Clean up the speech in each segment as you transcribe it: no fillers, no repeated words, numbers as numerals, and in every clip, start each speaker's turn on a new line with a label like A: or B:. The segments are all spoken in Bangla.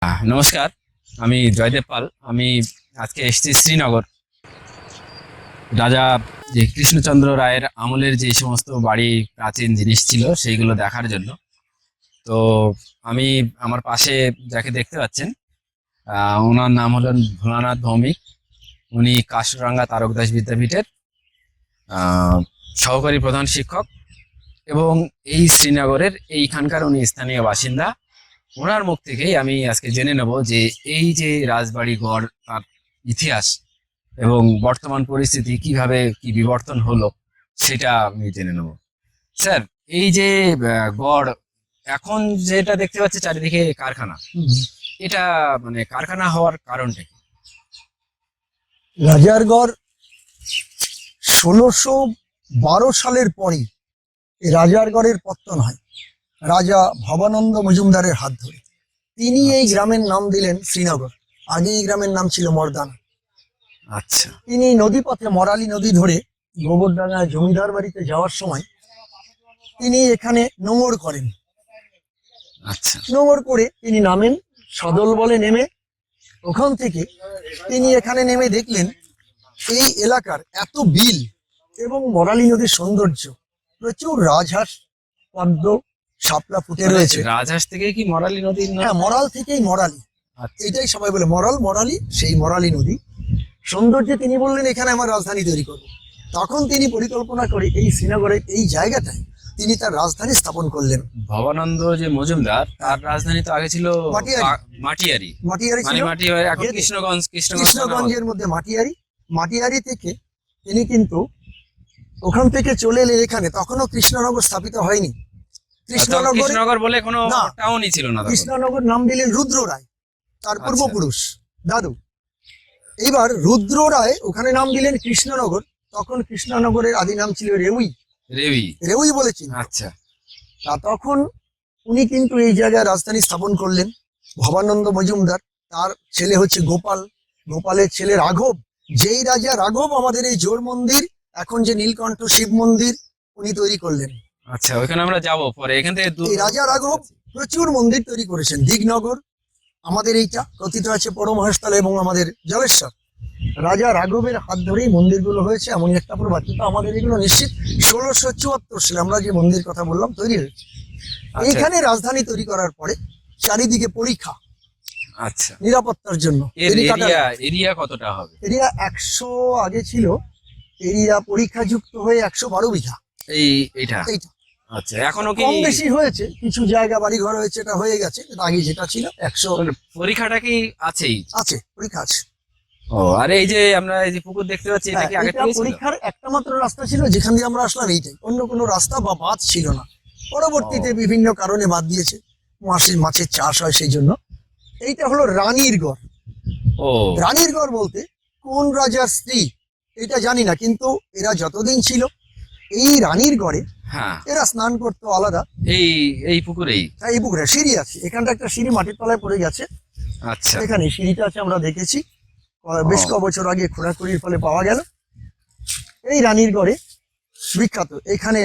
A: নমস্কার। আমি জয়দেব পাল। আমি আজকে এসেছি শ্রীনগর। রাজা যে কৃষ্ণচন্দ্র রায়ের আমলের যে সমস্ত বাড়ি প্রাচীন জিনিস ছিল সেইগুলো দেখার জন্য। তো আমি আমার পাশে যাকে দেখতে পাচ্ছেন, ওনার নাম হলেন ভোলানাথ ভৌমিক। উনি কাশরাঙ্গা তারকদাস বিদ্যাপীঠের আহ, সহকারী প্রধান শিক্ষক এবং এই শ্রীনগরের এইখানকার উনি স্থানীয় বাসিন্দা। ওনার মুখ থেকেই আমি আজকে জেনে নেব যে এই যে রাজবাড়ি গড়, তার ইতিহাস এবং বর্তমান পরিস্থিতি কিভাবে কি বিবর্তন হলো সেটা আমি জেনে নেব। স্যার, এই যে গড় এখন যেটা দেখতে পাচ্ছি চারিদিকে কারখানা, এটা মানে কারখানা হওয়ার কারণটা কি?
B: রাজারগড় 1612 সালের পরই এই রাজারগড়ের পত্তন হয় রাজা ভবানন্দ মজুমদারের হাত ধরে। তিনি এই
A: আচ্ছা।
B: গ্রামের নাম দিলেন শ্রীনগর। আগে এই গ্রামের নাম ছিল মর্দানা।
A: আচ্ছা।
B: তিনি নদীপথে মরালি নদী ধরে গোবরডাঙ্গা জমিদার বাড়িতে যাওয়ার সময় তিনি এখানে নোঙর করেন।
A: আচ্ছা।
B: নোঙর করে তিনি নামেন, সদল বলে নেমে ওখান থেকে তিনি এখানে নেমে দেখলেন এই এলাকার এত বিল এবং মরালি নদীর সৌন্দর্য, প্রচুর রাজহাঁস, পদ্ম, শাপলা ফুটে রয়েছে।
A: রাজহাঁস থেকে কি মরালি নদী?
B: হ্যাঁ, মরাল থেকেই মরালি।
A: আচ্ছা।
B: এটাই সবাই বলে মরাল, মরালি, সেই মরালি নদী সৌন্দর্যে তিনি বললেন এখানে আমার রাজধানী তৈরি করব। তখন তিনি পরিকল্পনা করে এই শ্রীনগরের এই জায়গাটায় তিনি তার রাজধানী স্থাপন করলেন।
A: ভবানন্দ যে মজুমদার, তার রাজধানী তো আগে ছিল
B: মাটিয়ারি।
A: মাটিয়ারি।
B: মাটিয়ারি
A: মানে
B: ছিল,
A: মাটিয়ারি এখন
B: এর-
A: কৃষ্ণগঞ্জ।
B: কৃষ্ণগঞ্জের মধ্যে মাটিয়ারি। মাটিয়ারি থেকে তিনি কিন্তু ওখান থেকে চলে এলেন এখানে। তখনও কৃষ্ণনগর স্থাপিত হয়নি। কৃষ্ণনগর
A: কৃষ্ণনগর বলে কোনো
B: না।
A: টাউনই ছিল না তখন।
B: কৃষ্ণনগর নাম দিলেন রুদ্র রায়, তার
A: আচ্ছা।
B: পূর্বপুরুষ দাদু। এইবার রুদ্র রায় ওখানে নাম দিলেন কৃষ্ণনগর। তখন কৃষ্ণনগরের আদি নাম ছিল রেউই।
A: রেবি।
B: রেউই বলেছেন।
A: আচ্ছা।
B: তা তখন উনি কিন্তু এই জায়গায় রাজধানী স্থাপন করলেন। ভবানন্দ মজুমদার, তার ছেলে হচ্ছে গোপাল, গোপালের ছেলে রাঘব। যেই রাজা রাঘব আমাদের এই জোর মন্দির, এখন যে নীলকণ্ঠ শিব মন্দির, উনি তৈরি করলেন।
A: আচ্ছা, ওখানে আমরা যাব পরে। এখান থেকে
B: এই রাজা রাঘব প্রচুর মন্দির তৈরি করেছেন। দিগনগর আমাদের এইটা কথিত আছে, পরমহংসতলা এবং আমাদের জলেশ্বর। রাজা রাঘবের হাত ধরেই মন্দিরগুলো হয়েছে, এমনই একটা প্রবাদ। কিন্তু আমাদের এগুলো নিশ্চিত 1674 সালে আমরা যে মন্দির কথা বললাম তৈরি হয়েছে।
A: আচ্ছা।
B: এইখানে রাজধানী তৈরি করার পরে চারিদিকে পরীক্ষা,
A: আচ্ছা।
B: নিরাপত্তার জন্য
A: এরিয়া কতটা হবে?
B: এরিয়া 100 আগে ছিল। এরিয়া পরীক্ষা যুক্ত হয়ে 112 বিঘা।
A: এইটা।
B: এইটা
A: আচ্ছা, এখনো কি
B: কম বেশি হয়েছে, কিছু জায়গা বাড়ি ঘর হয়েছে, এটা হয়ে গেছে। আগে যেটা ছিল 100
A: পরীক্ষাটা কি আছেই?
B: আছে, পরীক্ষা আছে।
A: ও, আর এই যে আমরা এই যে পুকুর দেখতে পাচ্ছি, এটা কি
B: হ্যাঁ,
A: আগে
B: এটা
A: থেকে ছিল?
B: পরীক্ষার একটা মাত্র রাস্তা ছিল, যেখান দিয়ে আমরা আসলাম এইটাই। অন্য কোনো রাস্তা বা বাঁধ ছিল না। পরবর্তীতে
A: ও।
B: বিভিন্ন কারণে বাদ দিয়েছে, মাছের চাষ হয় সেই জন্য। এইটা হলো রানীর গড়।
A: ও।
B: রানীর গড় বলতে কোন রাজার স্ত্রী এটা জানি না, কিন্তু এরা যতদিন ছিল এই রানীর গড়ে
A: হ্যাঁ।
B: এরা স্নান করতো আলাদা।
A: এই এই পুকুরেই?
B: তাই এই পুকুরে সিঁড়ি আছে, এখানটা একটা সিঁড়ি মাটির তলায় পড়ে গেছে।
A: আচ্ছা।
B: এখানে সিঁড়িটা আছে, আমরা দেখেছি বেশ ক বছর আগে খোঁড়াখুড়ির ফলে পাওয়া গেল। এই রানীর গড়ে বিখ্যাত। এখানে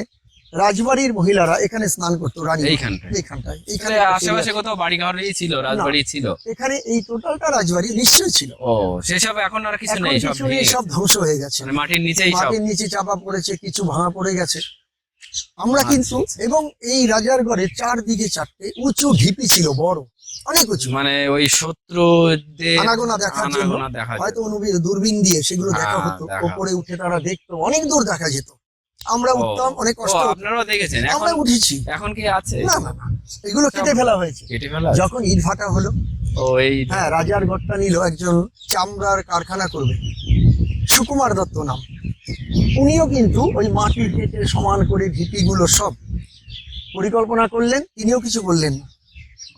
B: রাজবাড়ির মহিলারা এখানে স্নান করতো। রানী
A: এইখানটায়?
B: এইখানটায়
A: এখানে আশেপাশে কোথাও বাড়ি ঘরই ছিল, রাজবাড়ি ছিল?
B: এখানে এই টোটালটা রাজবাড়ি নিশ্চয়ই ছিল।
A: ও, সেসব এখন আর কিছু
B: এখন
A: নেই, সব
B: কিছু নেই, সব ধ্বংস হয়ে গেছে।
A: মানে মাটির নিচেই সব।
B: মাটির নিচে চাপা পড়েছে, কিছু ভাঙা পড়ে গেছে। আমরা
A: আচ্ছা,
B: কিন্তু
A: আচ্ছা।
B: এবং এই রাজার ঘরে চারদিকে চারটে উঁচু ঢিপি ছিল, বড়, অনেক উঁচু।
A: মানে ওই শত্রুদের
B: আনাগোনা দেখার জন্য
A: আনাগোনা দেখা
B: হয়তো
A: যেত।
B: দূরবীন দিয়ে সেগুলো দেখা
A: হ্যাঁ,
B: হতো।
A: দেখা
B: ওপরে উঠে তারা দেখতো, অনেক দূর দেখা যেত। আমরা
A: ও,
B: উঠতাম, অনেক কষ্ট হতো।
A: আপনারাও দেখেছেন?
B: আমরা
A: এখন
B: উঠেছি।
A: এখন কি আছে?
B: না না না, এগুলো কেটে ফেলা হয়েছে
A: কেটে ফেলা আছে?
B: যখন ইট ভাটা হলো।
A: ও, এই।
B: হ্যাঁ, রাজার ঘরটা নিল একজন চামড়ার কারখানা করবে, সুকুমার দত্ত নাম। উনিও কিন্তু ওই মাটি কেটে সমান করে ঢিপিগুলো সব পরিকল্পনা করলেন। তিনিও কিছু বললেন না,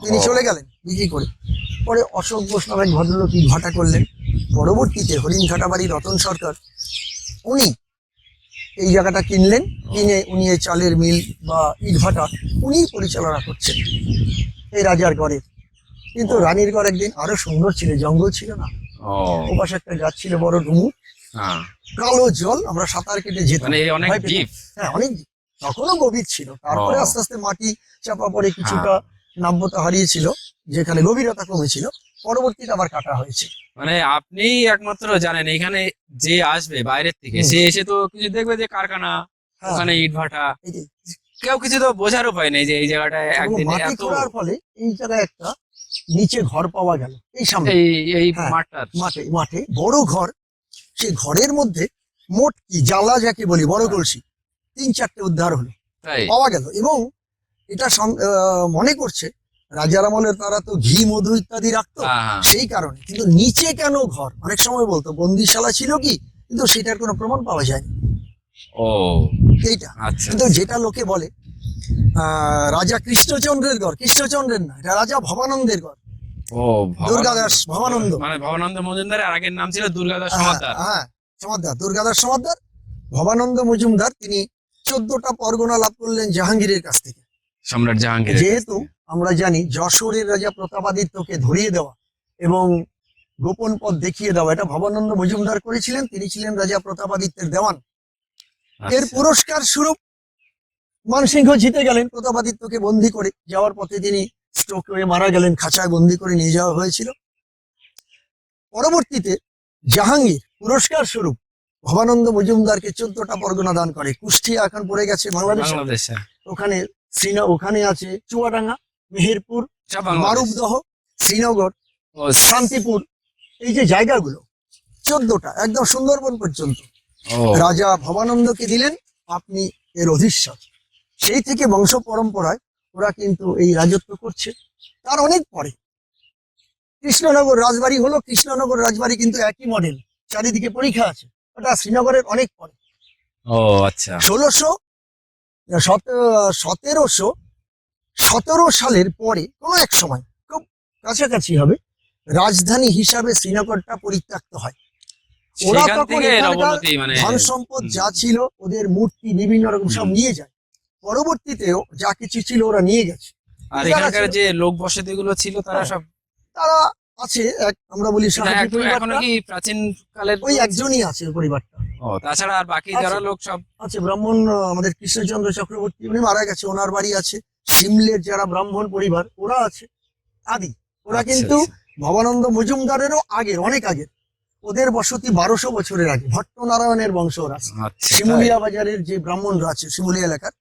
B: তিনি
A: ও।
B: চলে গেলেন বিক্রি করে। পরে অশোক ঘোষ নামে এক ভদ্রলোক ইট ভাটা করলেন। পরবর্তীতে হরিণঘাটা বাড়ি রতন সরকার, উনি এই জায়গাটা কিনলেন। কিনে উনি এই চালের মিল বা ইট ভাটা উনি পরিচালনা করছেন এই রাজার ঘরে। কিন্তু রানীর ঘর একদিন আরো সুন্দর ছিল, জঙ্গল ছিল না,
A: ও।
B: ওপাশে একটা গাছ ছিল বড় ডুমুর,
A: হ্যাঁ।
B: কালো জল, আমরা সাঁতার কেটে যেতাম।
A: মানে অনেক
B: ভয় পেতাম।
A: ডিপ।
B: হ্যাঁ, অনেক deep। তখনও গভীর ছিল। তারপরে
A: ও।
B: আস্তে আস্তে মাটি চাপা পড়ে কিছুটা নাব্যতা হারিয়েছিল, যেখানে গভীরতা কমেছিল, পরবর্তীতে আবার কাটা হয়েছে।
A: মানে আপনি একমাত্র জানেন এখানে যে আসবে বাইরের থেকে,
B: হুম।
A: সে এসে তো কিছু দেখবে যে কারখানা,
B: হ্যাঁ,
A: ওখানে ইট ভাটা,
B: এই যে
A: কেউ কিছু তো বোঝার উপায় নেই যে এই জায়গাটায়
B: এবং
A: একদিনে
B: মাটি
A: এত
B: খোঁড়ার ফলে এই জায়গায় একটা নিচে ঘর পাওয়া গেল, এই সামনে
A: এই এই
B: হ্যাঁ।
A: মাঠটার।
B: মাঠে মাঠে বড় ঘর। সেই ঘরের মধ্যে মোট কি জ্বালা যাকে বলি, বড় কলসি 3-4টে উদ্ধার হলো,
A: তাই
B: পাওয়া গেল। এবং এটা মনে করছে রাজার আমলের তারা তো ঘি মধু ইত্যাদি রাখতো,
A: হ্যাঁ হ্যাঁ।
B: সেই কারণে। কিন্তু নিচে কেন ঘর, অনেক সময় বলতো বন্দিশালা ছিল কি, কিন্তু সেটার কোনো প্রমাণ পাওয়া যায়নি।
A: ও
B: এইটা
A: আচ্ছা।
B: কিন্তু যেটা লোকে বলে রাজা কৃষ্ণচন্দ্রের ঘর, কৃষ্ণচন্দ্রের না, এটা রাজা ভবানন্দের ঘর।
A: ও
B: দুর্গাদাস ভবানন্দ,
A: মানে ভবানন্দ মজুমদারের আগের নাম ছিল দুর্গাদাস
B: হ্যাঁ
A: সমাদ্দার।
B: হ্যাঁ, সমাদ্দার, দুর্গাদাস সমাদ্দার। ভবানন্দ মজুমদার তিনি 14টা পরগনা লাভ করলেন জাহাঙ্গীরের কাছ থেকে।
A: সম্রাট জাহাঙ্গীর।
B: যেহেতু আমরা জানি যশোরের রাজা প্রতাপাদিত্যকে ধরিয়ে দেওয়া এবং গোপন পথ দেখিয়ে দেওয়া, এটা ভবানন্দ মজুমদার করেছিলেন। তিনি ছিলেন রাজা প্রতাপাদিত্যের দেওয়ান। এর পুরস্কার স্বরূপ মানসিংহ জিতে গেলেন প্রতাপাদিত্যকে বন্দি করে। যাওয়ার পথে তিনি স্ট্রোক হয়ে মারা গেলেন, খাঁচায় বন্দি করে নিয়ে যাওয়া হয়েছিল। পরবর্তীতে জাহাঙ্গীর পুরস্কার স্বরূপ ভবানন্দ মজুমদারকে 14টা পরগনা দান করে। কুষ্টিয়া এখন পড়ে গেছে বাংলাদেশে,
A: বাংলাদেশে
B: ওখানে ওখানে আছে চুয়াডাঙ্গা, মেহেরপুর,
A: সব বাংলাদেশ।
B: মারুপদহ, শ্রীনগর,
A: ও
B: শান্তিপুর, এই যে জায়গাগুলো 14টা একদম সুন্দরবন পর্যন্ত
A: ও
B: রাজা ভবানন্দকে দিলেন, আপনি এর অধীশ্বর। সেই থেকে বংশ পরম্পরায় ওরা কিন্তু এই রাজত্ব করছে। তার অনেক পরে কৃষ্ণনগর রাজবাড়ি হলো। কৃষ্ণনগর রাজবাড়ি কিন্তু একই মডেল, চারিদিকে পরীক্ষা আছে, ওটা শ্রীনগরের অনেক পরে।
A: ও আচ্ছা।
B: 1717 সালের পরে কোনো এক সময়, খুব কাছাকাছি হবে, রাজধানী হিসাবে শ্রীনগরটা পরিত্যক্ত হয়। ওরা
A: সেখান
B: তখন
A: থেকে এর
B: এখানকার
A: অবনতি মানে
B: ধন সম্পদ যা ছিল, ওদের মূর্তি বিভিন্ন রকম সব নিয়ে যায়। পরবর্তীতেও যা কিছু ছিল ওরা নিয়ে গেছে।
A: আর
B: যারা
A: এখানকার
B: ছিল,
A: যে লোক বসতি গুলো ছিল তারা
B: হ্যাঁ,
A: সব
B: তারা আছে এক, আমরা বলি
A: মানে
B: সাহায্য
A: এখনো
B: পরিবারটা,
A: কি প্রাচীন কালের
B: ওই একজনই আছে ওই পরিবারটা।
A: ও তাছাড়া আর বাকি
B: আছে।
A: যারা লোক সব
B: আছে ব্রাহ্মণ, আমাদের কৃষ্ণচন্দ্র চক্রবর্তী উনি মারা গেছে, ওনার বাড়ি আছে। সিমলের যারা ব্রাহ্মণ পরিবার ওরা আছে আদি। ওরা
A: আচ্ছা,
B: কিন্তু
A: আচ্ছা।
B: ভবানন্দ মজুমদারেরও আগের, অনেক আগের। ওদের বসতি 1200 বছরের আগে, ভট্টনারায়ণের বংশ ওরা।
A: আচ্ছা
B: শিমুলিয়া বাজারের যে ব্রাহ্মণরা আছে শিমুলিয়া এলাকার,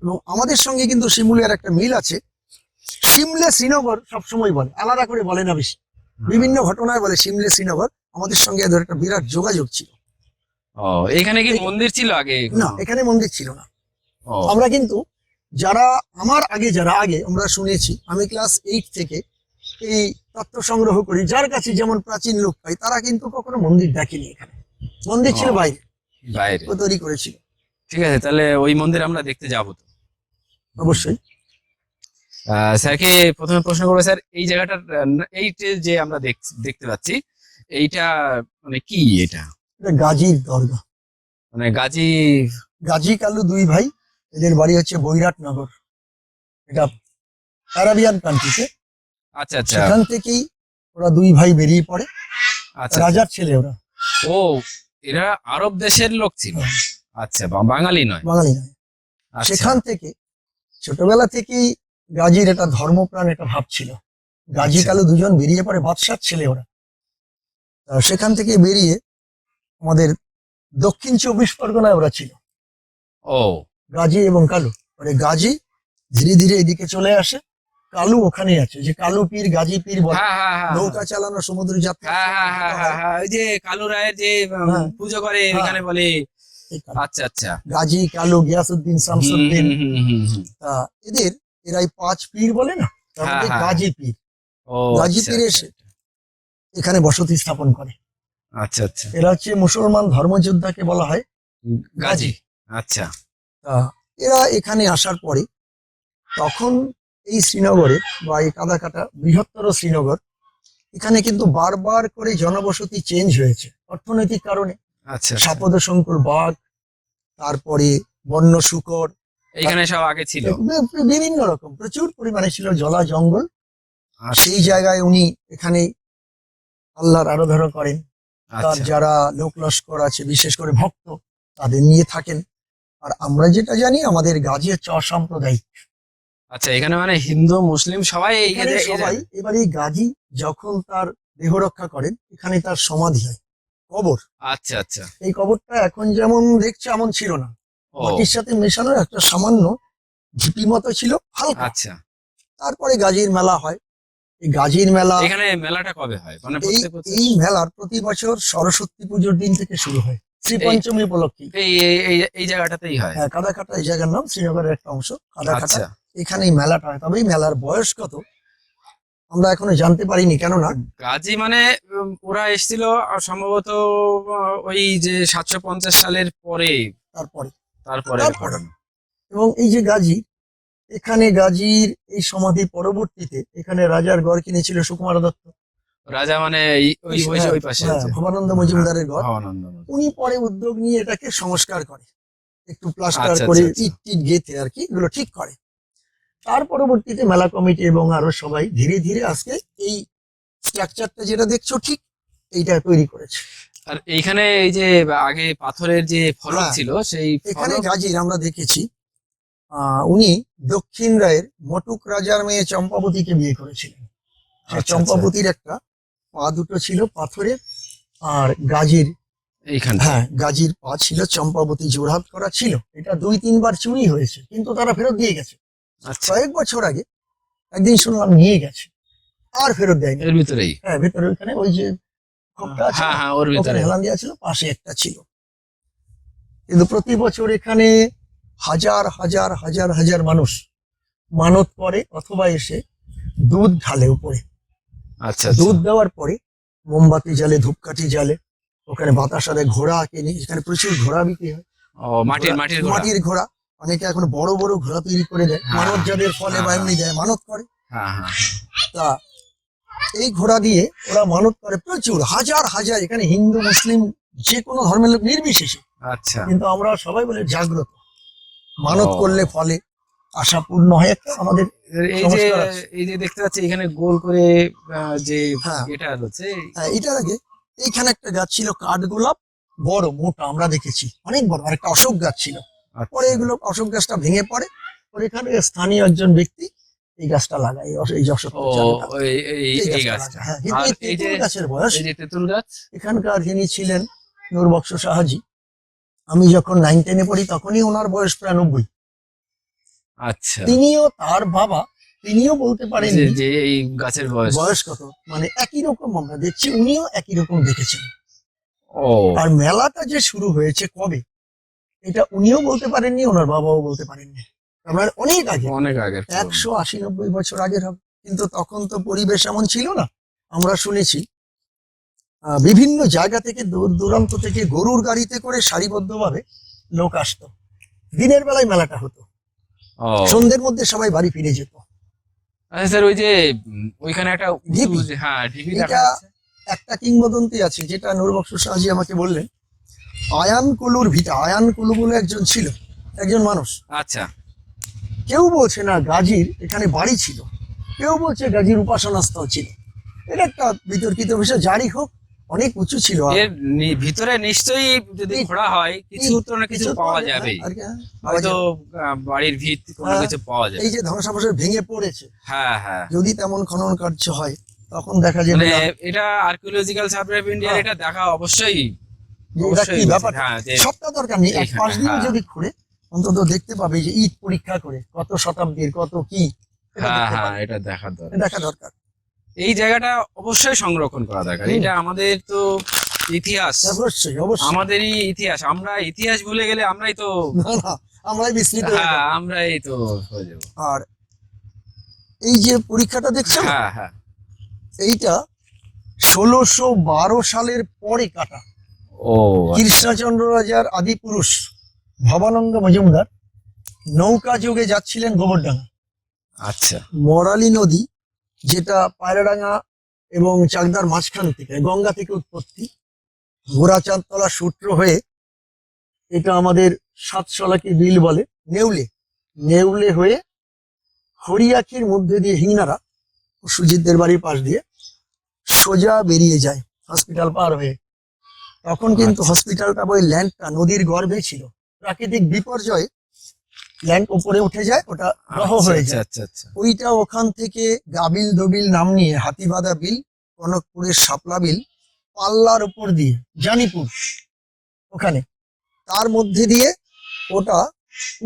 B: এবং আমাদের সঙ্গে কিন্তু শিমুলিয়ার একটা মিল আছে। সিমলে শ্রীনগর সবসময় বলে, আলাদা করে বলে না বেশি, বিভিন্ন ঘটনায় বলে সিমলে শ্রীনগর। আমাদের সঙ্গে এদের একটা বিরাট যোগাযোগ ছিল।
A: ও এখানে কি
B: এই-
A: মন্দির ছিল আগে
B: না, এখানে মন্দির ছিল না।
A: ও
B: আমরা কিন্তু যারা যারা আগে আমরা শুনেছি, আমি ক্লাস 8 থেকে এই তত্ত্ব সংগ্রহ করি, যার কাছে যেমন প্রাচীন লোক পাই, তারা কিন্তু কখনো মন্দির দেখেনি। এখানে মন্দির ছিল
A: ও।
B: বাইরে,
A: বাইরে।
B: ও তৈরি করেছিল।
A: ঠিক আছে, তাহলে ওই মন্দির আমরা দেখতে যাবো তো।
B: অবশ্যই।
A: স্যারকে প্রথমে প্রশ্ন করবো, স্যার এই জায়গাটার এই যে আমরা দেখতে পাচ্ছি, এইটা মানে কি? এটা
B: এটা গাজীর দরগা।
A: মানে গাজী?
B: গাজী কালু দুই ভাই, এদের বাড়ি হচ্ছে বৈরাটনগর, এটা আরাবিয়ান কান্ট্রিতে।
A: আচ্ছা আচ্ছা
B: সেখান থেকেই ওরা দুই ভাই বেরিয়ে পড়ে,
A: আচ্ছা।
B: রাজার ছেলে ওরা,
A: ও এরা আরব দেশের লোক ছিল? আচ্ছা, বাঙালি নয়?
B: বাঙালি নয়।
A: আচ্ছা।
B: সেখান থেকে ছোটবেলা থেকেই গাজীর একটা ধর্মপ্রাণ একটা ভাব ছিল। গাজী
A: আচ্ছা।
B: কালু দুজন বেরিয়ে পড়ে, বাদশার ছেলে ওরা। তা সেখান থেকে বেরিয়ে আমাদের দক্ষিণ 24 পরগনায় ওরা ছিল,
A: ও
B: গাজী এবং কালু। পরে গাজী ধীরে ধীরে এদিকে চলে আসে, কালু ওখানে আছে, যে কালু পীর গাজী পীর বলে।
A: হ্যাঁ হ্যাঁ হ্যাঁ
B: নৌকা চালানো, সমুদ্র যাত্রা,
A: হ্যাঁ হ্যাঁ হ্যাঁ হ্যাঁ হ্যাঁ, ওই যে কালু রায়ের যে
B: হ্যাঁ।
A: পুজো করে
B: হ্যাঁ।
A: এখানে বলে।
B: এই কালু।
A: আচ্ছা আচ্ছা।
B: গাজী, কালু, গিয়াসউদ্দিন, শামসুদ্দিন,
A: হুম, হুম, হুম, হুম।
B: তা এরাই 5 পীর বলে না, তার মধ্যে
A: হ্যাঁ, হ্যাঁ।
B: গাজী পীর
A: ও
B: গাজী
A: আচ্ছা,
B: পীর
A: আচ্ছা,
B: এসে এখানে বসতি স্থাপন করে।
A: আচ্ছা আচ্ছা।
B: এরা হচ্ছে মুসলমান ধর্মযোদ্ধাকে বলা হয়
A: গাজী। আচ্ছা
B: তা এরা এখানে আসার পরে তখন এই শ্রীনগরে বা এই কাদাকাটা বৃহত্তর শ্রীনগর, এখানে কিন্তু বারবার করে জনবসতি চেঞ্জ হয়েছে অর্থনৈতিক কারণে।
A: আচ্ছা।
B: সাপদ শঙ্কুর বাঘ, তারপরে বন্য শুকর,
A: এইখানে সব আগে ছিল?
B: বিভিন্ন রকম প্রচুর পরিমাণে ছিল জলা জঙ্গল।
A: আচ্ছা,
B: সেই জায়গায় উনি এখানে আল্লাহর আরাধনা করেন। তার
A: আচ্ছা
B: যারা লোক লস্কর আছে, বিশেষ করে ভক্ত, তাদের নিয়ে থাকেন। আর আমরা যেটা জানি, আমাদের গাজী হচ্ছে অসাম্প্রদায়িক।
A: আচ্ছা, এখানে মানে হিন্দু মুসলিম সবাই
B: এখানে সবাই এবার এই গাজী যখন তার দেহ রক্ষা করেন, এখানে তার সমাধি হয়, কবর।
A: আচ্ছা আচ্ছা।
B: এই কবরটা এখন যেমন দেখছে এমন ছিল না,
A: ও
B: মাটির সাথে মেশানো একটা সামান্য ঝিপি মতো ছিল, হালকা।
A: আচ্ছা।
B: তারপরে গাজীর মেলা হয়। এই গাজীর মেলা,
A: এখানে মেলাটা কবে হয়, মানে
B: এই
A: প্রত্যেক বছর?
B: এই মেলার প্রতি বছর সরস্বতী পুজোর দিন থেকে শুরু হয়, শ্রী পঞ্চমী উপলক্ষে।
A: এই জায়গাটাতেই হয়?
B: হ্যাঁ, কাদাখাটা এই জায়গার নাম, শ্রীনগরের একটা অংশ কাদাখাটা।
A: আচ্ছা।
B: এখানে এই মেলাটা হয়। তবে এই মেলার বয়স কত আমরা এখনো জানতে পারিনি, কেননা
A: গাজী মানে ওরা এসেছিল সম্ভবত ওই যে 750 সালের পরে,
B: তারপরে
A: তারপরে
B: তারপরে। এবং এই যে গাজী, এখানে গাজীর এই সমাধি পরবর্তীতে এখানে রাজার গড় কিনেছিল সুকুমার দত্ত।
A: রাজা মানে ওই পাশে
B: হ্যাঁ,
A: আছে।
B: ভবানন্দ মজুমদারের গড়।
A: ভবানন্দ।
B: উনি পরে উদ্যোগ নিয়ে এটাকে সংস্কার করে, একটু প্লাস্টার
A: আচ্ছা,
B: করে
A: আচ্ছা, আচ্ছা।
B: ইট টিট গেঁথে আর কি এগুলো ঠিক করে। তার পরবর্তীতে মেলা কমিটি এবং আরো সবাই ধীরে ধীরে আজকে এই স্ট্রাকচারটা যেটা দেখছো ঠিক এইটা তৈরি করেছে।
A: আর এইখানে এই যে আগে পাথরের যে ফলক
B: হ্যাঁ,
A: ছিল, সেই
B: এখানে
A: ফলক।
B: গাজীর আমরা দেখেছি উনি দক্ষিণ রায়ের মটুক রাজার মেয়ে চম্পাবতীকে বিয়ে করেছিলেন। সেই
A: আচ্ছা,
B: চম্পাবতীর একটা পা দুটো ছিল পাথরের, আর গাজীর,
A: এইখানে।
B: হ্যাঁ, গাজীর পা ছিল চম্পাবতী জোড়হাত করা ছিল। এটা 2-3 বার চুরি হয়েছে, কিন্তু তারা ফেরত দিয়ে গেছে।
A: আচ্ছা,
B: কয়েক বছর আগে একদিন শুনলাম নিয়ে গেছে, আর ফেরত দেয়নি।
A: এর ভিতরেই?
B: হ্যাঁ, ভেতরে ওইখানে ওই যে খোপটা আছে
A: হ্যাঁ
B: না,
A: হ্যাঁ, ওর
B: ওখানে
A: ভিতরে।
B: হেলান দেওয়া ছিল, পাশে একটা ছিল। কিন্তু প্রতি বছর এখানে হাজার হাজার হাজার হাজার মানুষ মানত করে অথবা এসে দুধ ঢালে উপরে।
A: আচ্ছা আচ্ছা।
B: দুধ দেওয়ার পরে মোমবাতি জ্বালে, ধূপকাঠি জ্বালে, ওখানে বাতাসারে ঘোড়া কিনে, এখানে প্রচুর ঘোড়া বিক্রি হয়।
A: ও, মাটির ঘোড়া।
B: মাটির ঘোড়া, অনেকে এখন বড় বড় ঘোড়া তৈরি করে দেয়,
A: হ্যাঁ,
B: মানত যাদের ফলে বা
A: হ্যাঁ,
B: এমনি দেয়, মানত করে।
A: হ্যাঁ হ্যাঁ।
B: তা এই ঘোড়া দিয়ে ওরা মানত করে প্রচুর, হাজার হাজার, এখানে হিন্দু মুসলিম যে কোনো ধর্মের লোক নির্বিশেষে।
A: আচ্ছা।
B: কিন্তু আমরা সবাই বলে জাগ্রত, মানত
A: ও।
B: করলে ফলে, আশা পূর্ণ হয়, একটা আমাদের
A: এই যে
B: সংস্কার আছে।
A: এই যে দেখতে পাচ্ছি এখানে গোল করে যে
B: হ্যাঁ।
A: এটা হচ্ছে।
B: হ্যাঁ, এটার আগে এইখানে একটা গাছ ছিল কাঠগোলাপ, বড় মোটা, আমরা দেখেছি অনেক বড়, আর একটা অশোক গাছ ছিল। পরে
A: আচ্ছা।
B: এগুলো অশোক গাছটা ভেঙে পড়ে, পরে এখানে স্থানীয় একজন ব্যক্তি এই গাছটা লাগায়, এই যে অশোক
A: ও,
B: চারাটা,
A: এই গাছটা।
B: লাগায়। হ্যাঁ, কিন্তু
A: আর
B: এই
A: এই যে
B: তেঁতুল গাছের বয়স,
A: এই যে তেঁতুল গাছ।
B: এখানকার যিনি ছিলেন নূরবক্স সাহাজি, আমি যখন 9-10-এ পড়ি তখনই ওনার বয়স প্রায় 90।
A: আচ্ছা।
B: তিনিও, তার বাবা, তিনিও বলতে পারেন
A: যে এই গাছের বয়স।
B: বয়স কত, মানে একই রকম আমরা দেখছি, উনিও একই রকম দেখেছেন।
A: ও,
B: আর মেলাটা যে শুরু হয়েছে কবে, এটা উনিও বলতে পারেননি, ওনার বাবাও বলতে পারেননি। আমরা অনেক আগে,
A: অনেক আগে।
B: 180-90 বছর আগের হবে। কিন্তু তখন তো পরিবেশ এমন ছিল না। আমরা শুনেছি বিভিন্ন জায়গা থেকে, দূর দূরান্ত থেকে গরুর গাড়িতে করে সারিবদ্ধভাবে লোক আসতো। দিনের বেলায় মেলাটা হতো,
A: ও
B: সন্ধ্যের মধ্যে সবাই বাড়ি ফিরে যেত।
A: আচ্ছা স্যার, ওই যে ওইখানে একটা
B: ঢিপি।
A: হ্যাঁ, ঢিপি
B: এটা
A: দেখা যাচ্ছে।
B: একটা কিংবদন্তি আছে, যেটা নূরবক্স সাহাজি আমাকে বললেন। আয়ান কুলুর ভিটা, আয়ান কুলু বলে একজন ছিল, একজন মানুষ।
A: আচ্ছা।
B: কেউ বলছে না গাজীর এখানে বাড়ি ছিল, কেউ বলছে গাজীর উপাসনাস্থল ছিল। এটা একটা বিতর্কিত বিষয়, যারই হোক, অনেক উঁচু ছিল।
A: এর ভিতরে নিশ্চয়ই যদি ঘোরা হয় কিছু তো না কিছু পাওয়া যাবে,
B: আর কি, হ্যাঁ, পাওয়া
A: হয়তো
B: যাবে।
A: বাড়ির ভিত কোনো
B: হ্যাঁ,
A: কিছু পাওয়া যাবে।
B: এই যে ধ্বংসাবশেষ ভেঙে পড়েছে,
A: হ্যাঁ হ্যাঁ।
B: যদি তেমন খনন কার্য হয় তখন দেখা যাবে
A: মানে
B: না
A: এটা আর্কিওলজিক্যাল সার্ভে অফ ইন্ডিয়ার,
B: হ্যাঁ।
A: এটা দেখা অবশ্যই
B: যে এটা কি
A: অবশ্যই
B: ব্যাপার।
A: হ্যাঁ, যে
B: সবটা দরকার নেই, এক
A: এখানে,
B: পাশ দিয়ে
A: হ্যাঁ।
B: যদি ঘুরে অন্তত দেখতে পাবে যে ইট পরীক্ষা করে কত শতাব্দীর কত কি, এটা
A: হ্যাঁ
B: দেখতে
A: হ্যাঁ,
B: পাবে।
A: এটা দেখার দরকার।
B: দেখা দরকার।
A: এই জায়গাটা অবশ্যই সংরক্ষণ করা দরকার।
B: হুম।
A: এটা আমাদের তো ইতিহাস,
B: অবশ্যই অবশ্যই।
A: আমাদেরই ইতিহাস। আমরা ইতিহাস ভুলে গেলে আমরাই তো,
B: না না, আমরাই বিস্মৃত হয়ে
A: হ্যাঁ
B: যাবো।
A: আমরাই তো হয়ে যাবো।
B: আর এই যে পরীক্ষাটা দেখছো না,
A: হ্যাঁ হ্যাঁ।
B: এইটা 1612 সালের পরে কাটা।
A: ও
B: কৃষ্ণচন্দ্র রাজার আদি পুরুষ ভবানন্দ মজুমদার নৌকা যোগে যাচ্ছিলেন গোবরডাঙ্গা।
A: আচ্ছা।
B: মরালি নদী, যেটা পায়রাডাঙ্গা এবং চাকদার মাঝখান থেকে, গঙ্গা থেকে উৎপত্তি, ঘোড়াচাঁদতলা সূত্র হয়ে এটা আমাদের সাতশলাকি বিল বলে, নেউলে, নেউলে হয়ে হরিয়াখির মধ্যে দিয়ে হিংনারা সুজিতদের বাড়ির পাশ দিয়ে সোজা বেরিয়ে যায় হসপিটাল পার হয়ে। তখন কিন্তু
A: আচ্ছা।
B: হসপিটালটা, ওই ল্যান্ডটা নদীর গর্ভে ছিল। প্রাকৃতিক বিপর্যয়ে ল্যান্ড উপরে উঠে যায়, ওটা দহ হয়ে
A: আচ্ছা
B: যায়।
A: আচ্ছা আচ্ছা
B: ওইটা ওখান থেকে গাবিল দবিল নাম নিয়ে হাতিবাদা বিল, কনকপুরের শাপলা বিল, পাল্লার উপর দিয়ে জানিপুর ওখানে, তার মধ্যে দিয়ে ওটা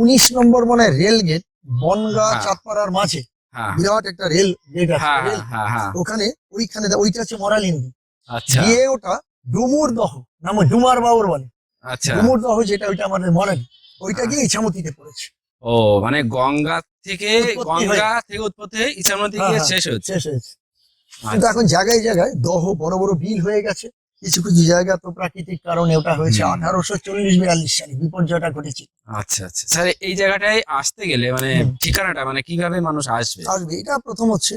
B: 19 নম্বর মানে রেল গেট, বনগা
A: হ্যাঁ।
B: চাঁদপাড়ার মাঝে
A: হ্যাঁ
B: বিরাট একটা রেল গেট আছে,
A: হ্যাঁ
B: রেল
A: হ্যাঁ হ্যাঁ
B: ওখানে, ওইখানে ওইটা হচ্ছে মরালিন্দি
A: আচ্ছা
B: দিয়ে ওটা ডুমুর দহ নাম, ডুমার বাউর বলে,
A: আচ্ছা
B: ডুমুর দহ যেটা ওইটা আমাদের মরালি, ওইটা
A: হ্যাঁ।
B: গিয়ে ইছামতিতে পড়েছে।
A: ও মানে গঙ্গা থেকে
B: উৎপত্তি
A: গঙ্গা থেকে উৎপত্তি হয়ে ইছামতি
B: হ্যাঁ,
A: গিয়ে
B: হ্যাঁ,
A: শেষ হচ্ছে।
B: শেষ হয়েছে। কিন্তু
A: আচ্ছা।
B: এখন জায়গায় জায়গায় দহ বড় বড় বিল হয়ে গেছে, কিছু কিছু জায়গা তো প্রাকৃতিক কারণে ওটা হয়েছে
A: হুম।
B: 1840-42 সালে বিপর্যয়টা ঘটেছে।
A: আচ্ছা আচ্ছা স্যার, এই জায়গাটায় আসতে গেলে মানে
B: হুম।
A: ঠিকানাটা মানে কিভাবে মানুষ আসবে?
B: আসবে, এটা প্রথম হচ্ছে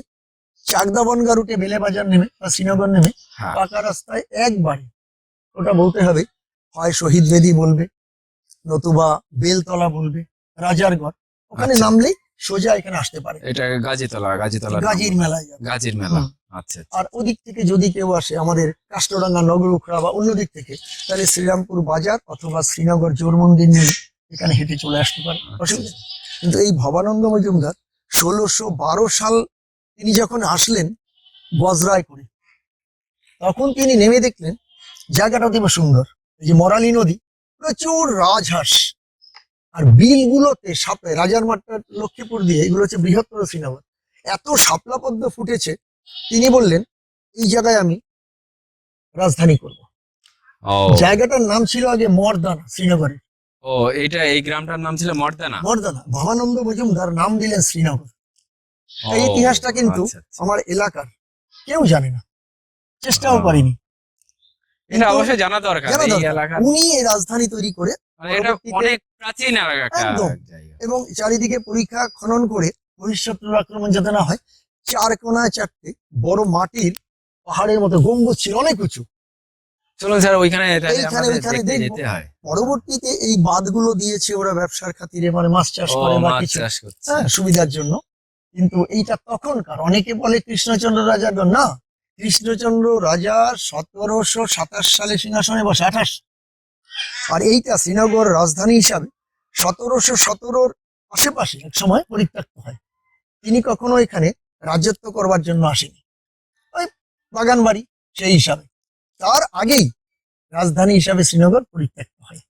B: চাকদা বনগা রুটে বেলে বাজার নেমে বা শ্রীনগর নেমে
A: হ্যাঁ
B: পাকা রাস্তায় একবারে ওটা বলতে হবে, হয় শহীদ বেদি বলবে, নতুবা বেলতলা বলবে, রাজারগড়, ওখানে
A: আচ্ছা।
B: নামলেই সোজা এখানে আসতে পারে,
A: এটা গাজীতলা, গাজীতলা
B: গাজীর মেলায় যাবে।
A: গাজীর মেলা।
B: হুম।
A: আচ্ছা আচ্ছা
B: আর ওদিক থেকে যদি কেউ আসে আমাদের কাষ্টডাঙ্গা নগরুখড়া বা অন্য দিক থেকে, তাহলে শ্রীরামপুর বাজার অথবা শ্রীনগর জোর মন্দির নিয়ে এখানে হেঁটে চলে আসতে পারে, অসুবিধা নেই। কিন্তু এই ভবানন্দ মজুমদার 1612 সাল তিনি যখন আসলেন বজরায় করে, তখন তিনি নেমে দেখলেন জায়গাটা অতীব সুন্দর, এই যে মরালী নদী, প্রচুর রাজহাঁস, আর বিলগুলোতে সাপে, রাজার মাঠটা লক্ষ্মীপুর দিয়ে, এগুলো হচ্ছে বৃহত্তর শ্রীনগর, এত শাপলা পদ্ম ফুটেছে, তিনি বললেন এই জায়গায় আমি রাজধানী করব।
A: ও
B: জায়গাটার নাম ছিল আগে মর্দানা, শ্রীনগরে
A: ও এইটা, এই গ্রামটার নাম ছিল মর্দানা।
B: মর্দানা, ভবানন্দ মজুমদার নাম দিলেন শ্রীনগর।
A: ও,
B: এই ইতিহাসটা কিন্তু
A: আচ্ছা, আচ্ছা।
B: আমার এলাকার কেউ জানে না, চেষ্টাও
A: ও।
B: করেনি,
A: এটা
B: কিন্তু
A: অবশ্যই জানা দরকার
B: জানা
A: এই
B: দরকার।
A: এলাকার,
B: উনি এই রাজধানী তৈরি করে
A: মানে এটা
B: পরবর্তীতে-
A: অনেক প্রাচীন এলাকা একটা
B: একদম।
A: জায়গা।
B: এবং চারিদিকে পরীক্ষা খনন করে ভবিষ্যতের আক্রমণ যাতে না হয়, 4 কোণায় 4টে বড় মাটির পাহাড়ের মতো গম্বুজ ছিল, অনেক উঁচু।
A: চলুন স্যার ওইখানে তাহলে
B: এইখানে
A: আমাদের
B: ওইখানে
A: দেখতে
B: দেখবো।
A: যেতে হয়।
B: পরবর্তীতে এই বাঁধগুলো দিয়েছে ওরা ব্যবসার খাতিরে, মানে মাছ চাষ
A: ও
B: করে বা
A: মাছ
B: কিছু,
A: চাষ করছে।
B: হ্যাঁ, সুবিধার জন্য। কিন্তু এইটা তখনকার, অনেকে বলে কৃষ্ণচন্দ্র রাজার গণ, না, কৃষ্ণচন্দ্র রাজা 1727 সালে সিংহাসনে বসে, 28, আর এইটা শ্রীনগর রাজধানী হিসাবে 1717-র আশেপাশে এক সময় পরিত্যক্ত হয়। তিনি কখনো এখানে রাজত্ব করবার জন্য আসেনি, ওই বাগান বাড়ি সেই হিসাবে, তার আগেই রাজধানী হিসাবে শ্রীনগর পরিত্যক্ত হয়।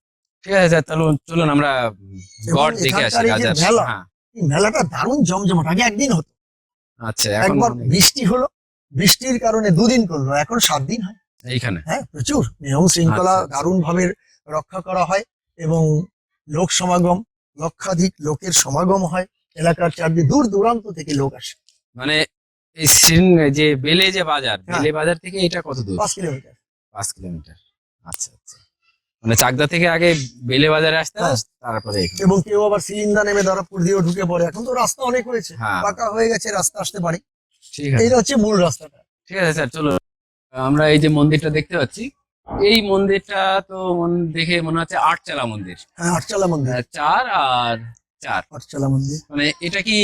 A: ঠিক আছে স্যার, চলুন চলুন আমরা
B: এবং
A: গড় দেখে আসি
B: এখানকার এই যে
A: রাজার।
B: মেলা,
A: হ্যাঁ
B: এই মেলাটা দারুণ জমজমাট। আগে একদিন হতো,
A: আচ্ছা, এখন
B: একবার
A: অনেক-
B: বৃষ্টি হলো, বৃষ্টির কারণে 2 দিন করলো, এখন 7 দিন হয়।
A: এইখানে
B: হ্যাঁ, প্রচুর নিয়ম শৃঙ্খলা
A: আচ্ছা, আচ্ছা।
B: দারুণ ভাবে রক্ষা করা হয়, এবং লোক সমাগম, লক্ষাধিক লোকের সমাগম হয়, এলাকার চারদিকে দূর দূরান্ত থেকে লোক আসে।
A: মানে এই যে বেলে যে বাজার,
B: হ্যাঁ।
A: বেলে বাজার থেকে এটা কত দূর?
B: 5 কিলোমিটার।
A: 5 কিলোমিটার। আচ্ছা আচ্ছা, মানে চাকদা থেকে আগে বেলে বাজারে আসতে হয়,
B: হ্যাঁ।
A: তারপরে এখানে।
B: এবং কেউ আবার সিলিন্ডার নেমে দরপুর দিয়েও ঢুকে পড়ে, এখন তো রাস্তা অনেক হয়েছে,
A: হ্যাঁ।
B: পাকা হয়ে গেছে, রাস্তা আসতে পারে।
A: ঠিক আছে
B: এইটা হচ্ছে মূল রাস্তাটা।
A: ঠিক আছে স্যার, চলো আমরা এই যে মন্দিরটা দেখতে পাচ্ছি, এই মন্দিরটা তো দেখে মনে হচ্ছে 8 চালা মন্দির।
B: হ্যাঁ, 8 চালা মন্দির,
A: 4 আর 4,
B: 8 চালা মন্দির।
A: মানে এটা কি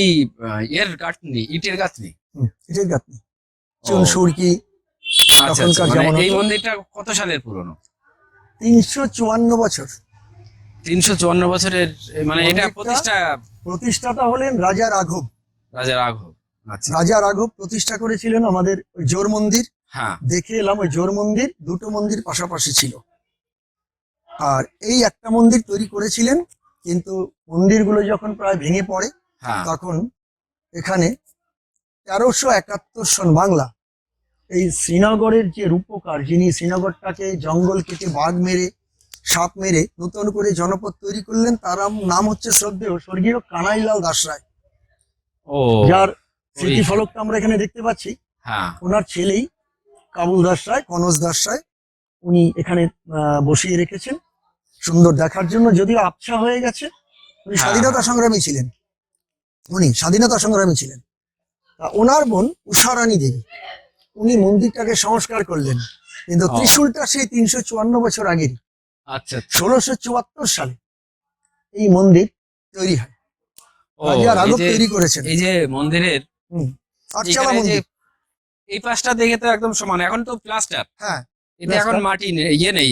A: এর গাঁথনি, ইটের গাঁথনি?
B: এটাই গাঁথনি,
A: ও,
B: চুন সুরকি
A: আচ্ছা আচ্ছা,
B: তখনকার
A: মানে
B: যেমন
A: এই
B: হতো।
A: মন্দিরটা কত সালের পুরনো?
B: 354 বছর।
A: 354 বছরের, মানে এটা
B: মন্দিরটা- প্রতিষ্ঠাতা হলেন রাজা রাঘব।
A: রাজা রাঘব। আচ্ছা
B: রাজা রাঘব প্রতিষ্ঠা করেছিলেন আমাদের ওই জোর মন্দির।
A: হ্যাঁ
B: দেখে এলাম ওই জোর মন্দির, 2টো মন্দির পাশাপাশি ছিল, আর এই একটা মন্দির তৈরি করেছিলেন, কিন্তু মন্দিরগুলো যখন প্রায় ভেঙে পড়ে,
A: হ্যাঁ
B: তখন এখানে 1371 সন বাংলা, এই শ্রীনগরের যে রূপকার, যিনি শ্রীনগরটাকে জঙ্গল কেটে বাঘ মেরে, সাপ মেরে নতুন করে জনপদ তৈরি করলেন, তার নাম হচ্ছে শ্রদ্ধেয় স্বর্গীয় কানাইলাল দাসরায়,
A: ও
B: যার স্মৃতিফলকটা আমরা এখানে দেখতে পাচ্ছি।
A: হ্যাঁ
B: ওনার ছেলেই কাবুল দাসরায়, কনজ দাসরায়, উনি এখানে বসিয়ে রেখেছেন সুন্দর দেখার জন্য, যদিও আবছা হয়ে গেছে। উনি
A: হ্যাঁ।
B: স্বাধীনতা সংগ্রামী ছিলেন, উনি স্বাধীনতা সংগ্রামী ছিলেন। তা ওনার বোন উষারানী দেবী, উনি মন্দিরটাকে সংস্কার করলেন, কিন্তু
A: ও।
B: ত্রিশূলটা সেই 354 বছর আগের,
A: আচ্ছা আচ্ছা।
B: 1674 সালে এই মন্দির তৈরি হয়।
A: ও,
B: রাজা
A: এই
B: রাঘব
A: যে-
B: তৈরি করেছেন।
A: এই যে মন্দিরের
B: 8 চালা
A: এখানে যে
B: মন্দির।
A: এই পাশটা দেখে তো একদম সমান, এখন তো প্লাস্টার,
B: হ্যাঁ,
A: এতে এখন
B: plaster।
A: মাটি নেই, ইয়ে নেই,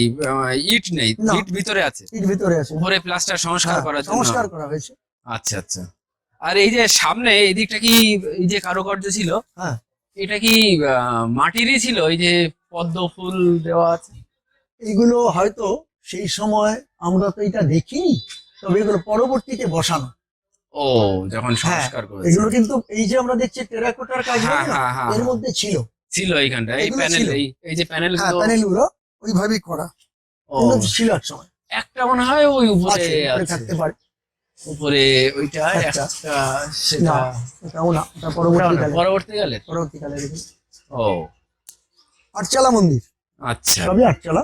A: ইট নেই,
B: না।
A: ইট ভিতরে আছে,
B: এর ভিতরে আছে,
A: উপরে প্লাস্টার সংস্কার
B: হ্যাঁ,
A: করার জন্য।
B: সংস্কার করা হয়েছে।
A: আচ্ছা আচ্ছা। আর এই যে সামনে এই দিকটা কি, এই যে কারুকার্য ছিল,
B: হ্যাঁ,
A: এটা কি মাটিরই ছিল? এই যে পদ্ম ফুল দেওয়া আছে।
B: এইগুলো হয়তো সেই সময় আমরা তো এটা দেখিনি, তবে এগুলো পরবর্তীতে বসানো।
A: ও, যখন
B: হ্যাঁ,
A: সংস্কার করেছে।
B: এগুলো কিন্তু এই যে আমরা দেখছি টেরাকোটার কাজ
A: হ্যাঁ,
B: হয় না,
A: হ্যাঁ, হ্যাঁ,
B: এর
A: হ্যাঁ।
B: মধ্যে ছিল।
A: ছিল এইখানটা, এই
B: এগুলো
A: প্যানেল,
B: ছিল।
A: এই যে প্যানেল
B: হ্যাঁ,
A: গুলো।
B: প্যানেলগুলো ওইভাবেই করা,
A: ও,
B: এগুলো ছিল এক সময়।
A: একটা মনে হয় ওই উপরে
B: আছে, উপরে
A: আছে,
B: থাকতে পারে।
A: উপরে ওইটা
B: একটা।
A: একটা, সেটা
B: না, ওটাও না, ওটা
A: ওটাও না,
B: পরবর্তীকালে।
A: পরবর্তীকালে।
B: পরবর্তীকালে দেখেছি।
A: ও,
B: আটচালা মন্দির,
A: আচ্ছা।
B: সবই আটচালা।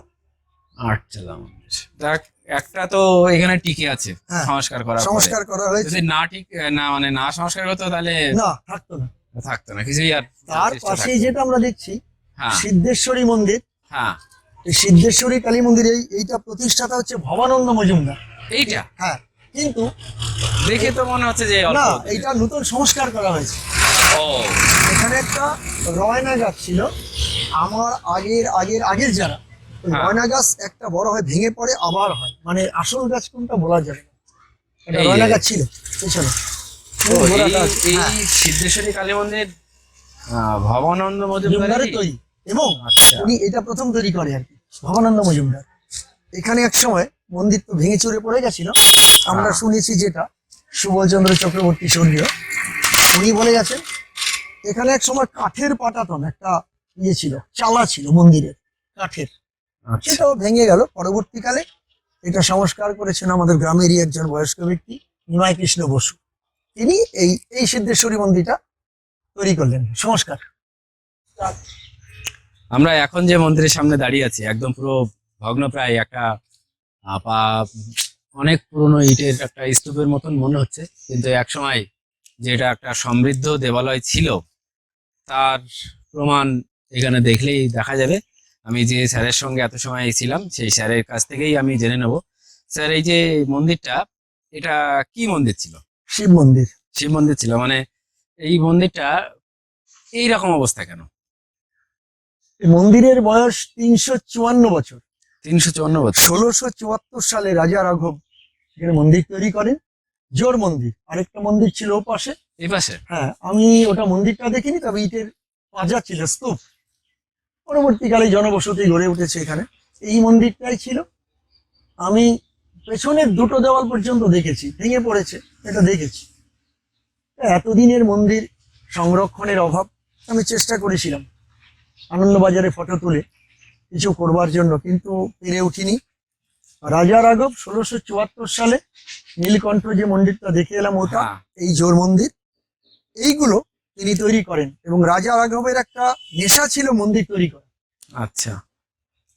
A: আটচালা মন্দির। দেখ, একটা তো এখানে টিকে আছে
B: হ্যাঁ,
A: সংস্কার করার পরে।
B: সংস্কার করা হয়েছে।
A: যদি না ঠিক, না মানে না সংস্কার করতো তাহলে
B: না, থাকতো না।
A: থাকতো না কিছুই। আর
B: তার
A: চেষ্টা
B: পাশেই
A: থাকতো।
B: যেটা আমরা দেখছি
A: হ্যাঁ,
B: সিদ্ধেশ্বরী মন্দির,
A: হ্যাঁ,
B: এই সিদ্ধেশ্বরী কালী মন্দির, এইটা প্রতিষ্ঠাতা হচ্ছে ভবানন্দ মজুমদার।
A: এইটা
B: হ্যাঁ, কিন্তু
A: দেখে তো মনে হচ্ছে যে অল্প
B: না,
A: দিনের।
B: এইটা নতুন সংস্কার করা হয়েছে।
A: ও,
B: এখানে একটা রয়না গাছ ছিল, আমার আগের আগের আগের যারা, ওই
A: হ্যাঁ।
B: রয়না গাছ একটা বড় হয়, ভেঙে পড়ে আবার হয়, মানে আসল গাছ কোনটা বলা যাবে না। একটা
A: এই
B: রয়না
A: যে।
B: গাছ ছিল পেছনে।
A: ও,
B: গোড়াটা আছে।
A: এই
B: হ্যাঁ,
A: সিদ্ধেশ্বরী কালী মন্দির ভবানন্দ
B: মজুমদারের
A: মজুমদারের।
B: তৈরি, এবং
A: আচ্ছা।
B: উনি এটা প্রথম তৈরি করে আর কি, ভবানন্দ মজুমদার। এখানে এক সময় মন্দির তো ভেঙে চুরে পড়ে গেছিল, আমরা
A: হ্যাঁ।
B: শুনেছি যেটা সুবলচন্দ্র চক্রবর্তী স্বর্গীয়, উনি বলে গেছেন এখানে এক সময় কাঠের পাটাতন একটা ইয়ে ছিল, চালা ছিল মন্দিরের, কাঠের।
A: আচ্ছা,
B: সেটাও ভেঙে গেল পরবর্তীকালে। এটা সংস্কার করেছেন আমাদের গ্রামেরই একজন বয়স্ক ব্যক্তি, নিমাই কৃষ্ণ বসু। তিনি এই এই সিদ্ধেশ্বরী মন্দিরটা তৈরি করলেন, সংস্কার।
A: আমরা এখন যে মন্দিরের সামনে দাঁড়িয়ে আছি একদম পুরো ভগ্নপ্রায় একটা অনেক পুরনো ইটের একটা স্তূপের মতন মনে হচ্ছে, কিন্তু একসময় যেটা একটা সমৃদ্ধ দেবালয় ছিল তার প্রমাণ এখানে দেখলেই দেখা যাবে। আমি যে স্যারের সঙ্গে এত সময় ছিলাম সেই স্যারের কাছ থেকেই আমি জেনে নেব। স্যার, এই যে মন্দিরটা, এটা কি মন্দির ছিল?
B: শিব মন্দির।
A: শিব মন্দির ছিল, মানে এই মন্দিরটা এইরকম অবস্থা কেন?
B: এই মন্দিরের বয়স 354 বছর।
A: 354 বছর।
B: 1674 সালে রাজা রাঘব এখানে মন্দির তৈরি করেন, জোর মন্দির। আরেকটা মন্দির ছিল ও পাশে।
A: এই পাশে?
B: হ্যাঁ, আমি ওটা মন্দিরটা দেখিনি, তবে ইটের পাজা ছিল, স্তূপ। পরবর্তীকালে জনবসতি গড়ে উঠেছে এখানে। এই মন্দিরটাই ছিল। আমি পেছনের দুটো দেওয়াল পর্যন্ত দেখেছি, ভেঙে পড়েছে, এটা দেখেছি। এতদিনের মন্দির সংরক্ষণের অভাব, আমি চেষ্টা করেছিলাম আনন্দবাজারে ফটো তুলে কিছু করবার জন্য, কিন্তু পেরে উঠিনি। রাজা রাঘব 1674 সালে নীলকণ্ঠ যে মন্দিরটা দেখে এলাম, ওটা
A: হ্যাঁ।
B: এই জোর মন্দির। এইগুলো তিনি তৈরি করেন, এবং রাজা রাঘবের একটা নেশা ছিল মন্দির তৈরি করা।
A: আচ্ছা।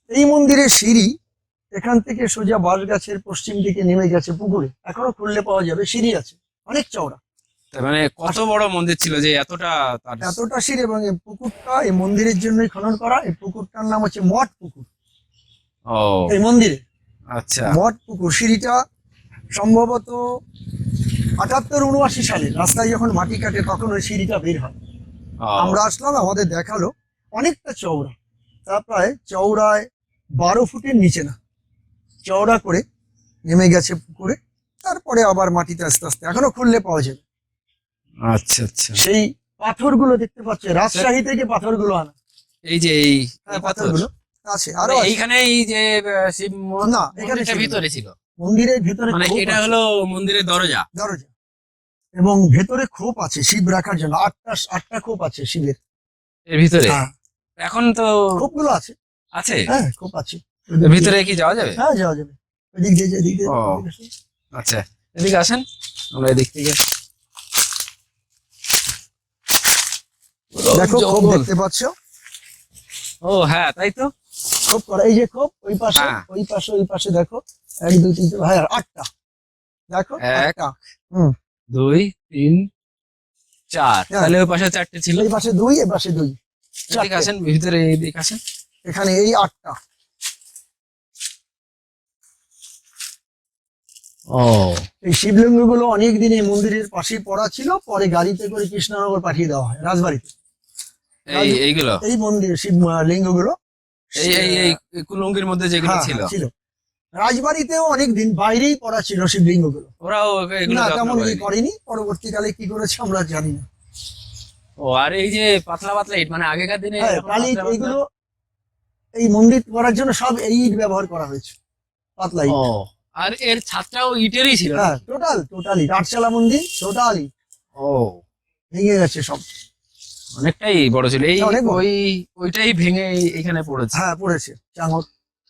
B: এই মন্দিরের সিঁড়ি এখান থেকে সোজা বাঁশ গাছের পশ্চিম দিকে নেমে গেছে পুকুরে, এখনো খুললে পাওয়া যাবে। সিঁড়ি আছে অনেক চওড়া।
A: তার মানে কত বড় মন্দির ছিল যে এতটা তার।
B: এতটা সিঁড়ি, এবং এই পুকুরটা এই মন্দিরের জন্যই খনন করা। এই পুকুরটার নাম হচ্ছে মঠ পুকুর।
A: ও,
B: এই মন্দিরে
A: আচ্ছা।
B: মঠ পুকুর। সিঁড়িটা সম্ভবত 78-79 সালে রাস্তায় যখন মাটি কাটে তখন ওই সিঁড়িটা বের হয়।
A: ও,
B: আমরা আসলাম, আমাদের দেখালো অনেকটা চওড়া। তা প্রায় চওড়ায় 12 ফুটের নিচে না, চওড়া করে নেমে গেছে পুকুরে। তারপরে আবার মাটিতে আস্তে আস্তে এখনো খুললে পাওয়া যাবে।
A: আচ্ছা আচ্ছা।
B: সেই পাথরগুলো দেখতে পাচ্ছে, রাজশাহী থেকে পাথরগুলো আনা।
A: এই যে এই
B: হ্যাঁ,
A: পাথর
B: পাথরগুলো আছে
A: মানে
B: আরো আছে।
A: এইখানে, এই যে শিব
B: না, এখানে
A: মন্দিরটা
B: ছিল না।
A: ভিতরে ছিল,
B: মন্দিরের ভেতরে
A: মানে
B: খোপ
A: এটা
B: আছে,
A: হলো মন্দিরের দরজা।
B: দরজা, এবং ভেতরে খোপ আছে শিব রাখার জন্য। আটটা খোপ আছে শিবের।
A: এর ভিতরে
B: হ্যাঁ,
A: এখন তো
B: খোপগুলো আছে।
A: আছে।
B: হ্যাঁ, খোপ আছে।
A: এর ভিতরে কি যাওয়া যাবে?
B: হ্যাঁ, যাওয়া যাবে। এদিক দিয়ে, এদিক দিয়ে।
A: ও। আচ্ছা, এদিকে আসেন, আমরা এদিক থেকে।
B: দেখো, খোপ
A: জঙ্গল।
B: দেখতে পাচ্ছ?
A: ও হ্যাঁ, তাই তো।
B: খোপ করা, এই যে খোপ, ওই পাশে,
A: হ্যাঁ।
B: ওই পাশে, ওই পাশে দেখো। 1 2 3 4, হ্যাঁ, 8টা। দেখো,
A: 1
B: 8টা। হুম,
A: 2 3 4,
B: হ্যাঁ।
A: তাহলে ওই পাশে 4টে ছিল।
B: এই পাশে 2, এই পাশে 2।
A: এদিকে আসেন, ভিতরে এদিকে আসেন।
B: এখানে এই 8টা।
A: ও,
B: এই শিবলিঙ্গগুলো অনেকদিন এই মন্দিরের পাশেই পড়া ছিল, পরে গাড়িতে করে কৃষ্ণনগর পাঠিয়ে দেওয়া হয়, রাজবাড়িতে।
A: এইগুলো,
B: এই মন্দির শিব লিঙ্গগুলো
A: এই কুলুঙ্গির মধ্যে যেগুলো
B: হ্যাঁ,
A: ছিল।
B: ছিল। রাজবাড়িতেও অনেকদিন বাইরেই পড়া ছিল শিবলিঙ্গগুলো।
A: ওরাও এগুলো
B: না,
A: যত্ন
B: তেমন কি
A: করেনি।
B: করেনি, পরবর্তীকালে কি করেছে আমরা জানি না।
A: ও আর এই যে পাতলা পাতলা ইট, মানে আগেকার দিনে
B: হ্যাঁ,
A: এরকম
B: কালি
A: পাতলা পাতলা-
B: এইগুলো এই মন্দির করার জন্য সব এই ইট ব্যবহার করা হয়েছে, পাতলা ইট।
A: ও আর এর ছাদটাও ইটেরই ছিল না?
B: হ্যাঁ, টোটালি আটচালা মন্দির টোটালি
A: ও
B: ভেঙে গেছে সব।
A: অনেকটাই বড় ছিল এই,
B: অনেক বড়।
A: ওইটাই ভেঙে এখানে পড়েছে।
B: হ্যাঁ, পড়েছে চাঙর।